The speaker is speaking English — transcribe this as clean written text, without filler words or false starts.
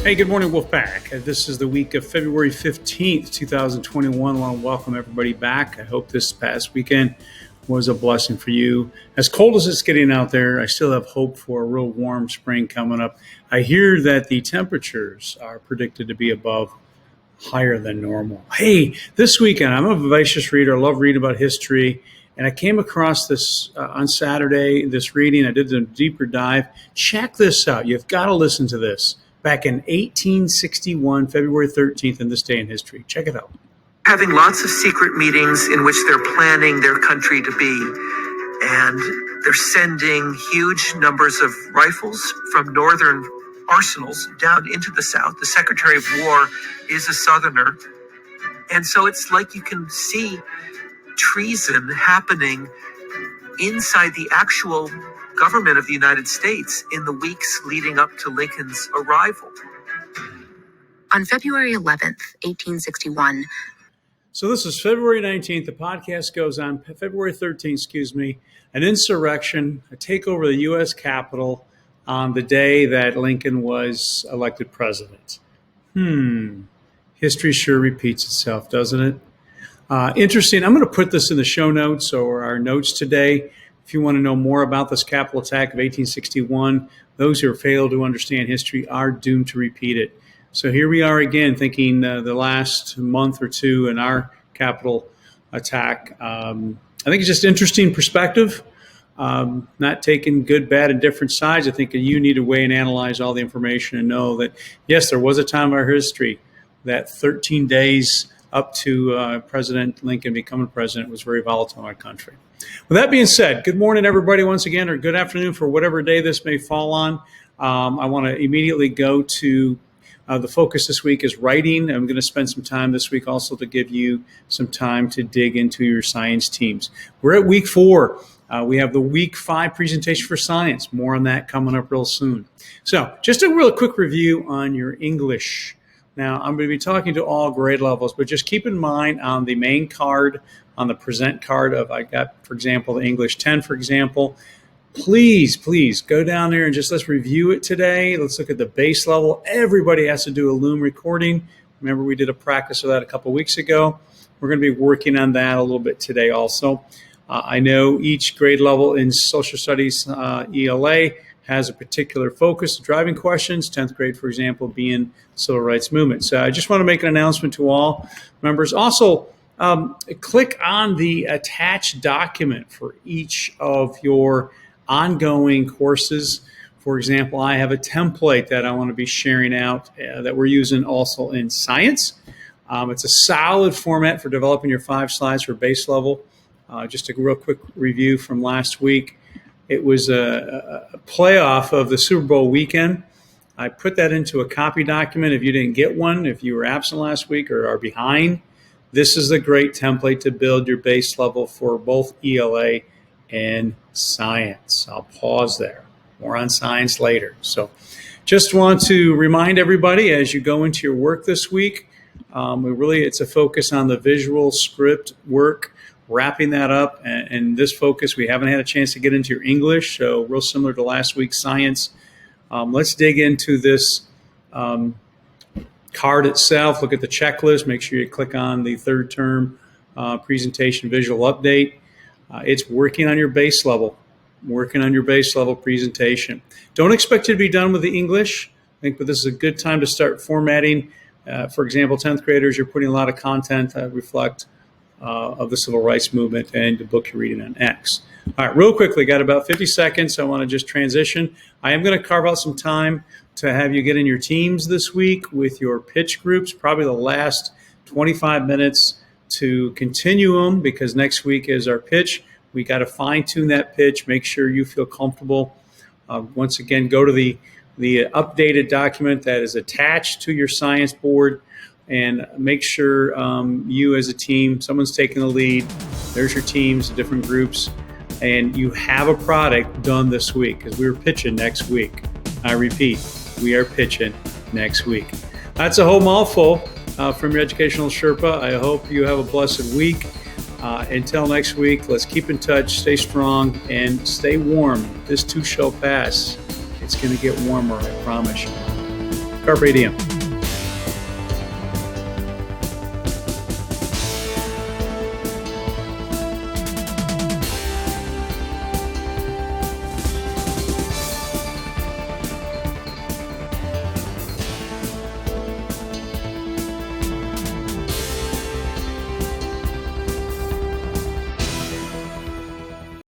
Hey, good morning, Wolfpack. This is the week of February 15th, 2021. I want to welcome everybody back. I hope this past weekend was a blessing for you. As cold as it's getting out there, I still have hope for a real warm spring coming up. I hear that the temperatures are predicted to be above higher than normal. Hey, this weekend, I'm a vivacious reader. I love reading about history. And I came across this on Saturday, this reading. I did a deeper dive. Check this out. You've got to listen to this. Back in 1861, February 13th, in this day in history. Check it out. Having lots of secret meetings in which they're planning their country to be. And they're sending huge numbers of rifles from northern arsenals down into the South. The Secretary of War is a Southerner. And so it's like you can see treason happening inside the actual government of the United States in the weeks leading up to Lincoln's arrival. On February 11th, 1861. So this is February 19th. The podcast goes on February 13th, an insurrection, a takeover of the U.S. Capitol on the day that Lincoln was elected president. History sure repeats itself, doesn't it? Interesting. I'm going to put this in the show notes or our notes today. If you want to know more about this Capitol attack of 1861, those who fail to understand history are doomed to repeat it. So here we are again thinking the last month or two in our Capitol attack. I think it's just interesting perspective, not taking good, bad, and different sides. I think you need to weigh and analyze all the information and know that, yes, there was a time in our history that 13 days up to President Lincoln becoming president was very volatile in our country. With that being said, good morning, everybody, once again, or good afternoon for whatever day this may fall on. I want to immediately go to the focus this week is writing. I'm going to spend some time this week also to give you some time to dig into your science teams. We're at week 4. We have the week 5 presentation for science. More on that coming up real soon. So just a real quick review on your English. Now, I'm going to be talking to all grade levels, but just keep in mind on the main card, on the present card of, I got, for example, the English 10, for example, please go down there and just let's review it today. Let's look at the base level. Everybody has to do a Loom recording. Remember, we did a practice of that a couple weeks ago. We're going to be working on that a little bit today also. I know each grade level in social studies ELA has a particular focus, driving questions, 10th grade, for example, being civil rights movement. So I just want to make an announcement to all members. Also, click on the attached document for each of your ongoing courses. For example, I have a template that I want to be sharing out that we're using also in science. It's a solid format for developing your 5 slides for base level. Just a real quick review from last week. It was a playoff of the Super Bowl weekend. I put that into a copy document. If you didn't get one, if you were absent last week or are behind, this is a great template to build your base level for both ELA and science. I'll pause there. More on science later. So just want to remind everybody as you go into your work this week, it's a focus on the visual script work. Wrapping that up, and this focus, we haven't had a chance to get into your English, so real similar to last week's science. Let's dig into this card itself, look at the checklist, make sure you click on the third term presentation visual update. It's working on your base level, presentation. Don't expect it to be done with the English. I think but this is a good time to start formatting. For example, 10th graders, you're putting a lot of content that reflect of the civil rights movement and the book you're reading on X. All right, real quickly, got about 50 seconds. I want to just transition. I am going to carve out some time to have you get in your teams this week with your pitch groups, probably the last 25 minutes to continue them because next week is our pitch. We got to fine tune that pitch, make sure you feel comfortable. Once again, go to the updated document that is attached to your science board and make sure you as a team, someone's taking the lead. There's your teams, different groups, and you have a product done this week because we're pitching next week. I repeat, we are pitching next week. That's a whole mouthful from your educational Sherpa. I hope you have a blessed week. Until next week, let's keep in touch, stay strong, and stay warm. This too shall pass. It's going to get warmer, I promise you. Carpe diem.